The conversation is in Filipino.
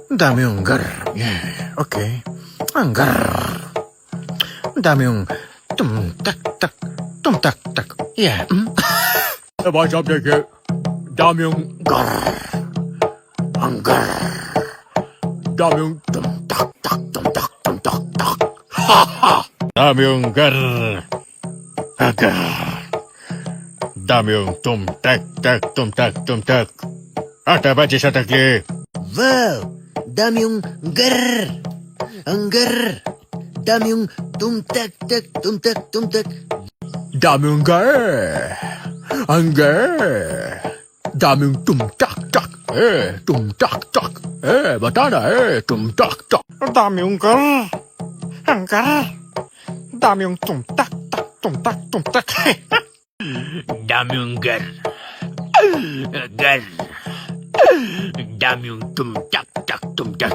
Ang dami yung gar. Yeah, okay. Ang gar. Ang dami yung tum-tak-tak, tum-tak-tak. Yeah. What's up, Dickie? Dami yung Gar. Ang gar. dami yung Tum-tak-tak, tum-tak, tum-tak-tak. dami yung gar. Agar. Dami yung tum-tak-tak, tum-tak. Ata ba sa takli? Wow! Dami yung gar. Ang gar. Dami yung tum-tak-tak, tum-tak, tum-tak. Dami yung gar. Ang gar. Dami yung tum-tak-tak. Tum-tak-tak. Bata na tum-tak-tak. Dami yung gar. Ang gar. Dami yung tum-tak-tak, tum-tak. Dami yung gar. Gar. Dami yung tum-tak-tak. Gar.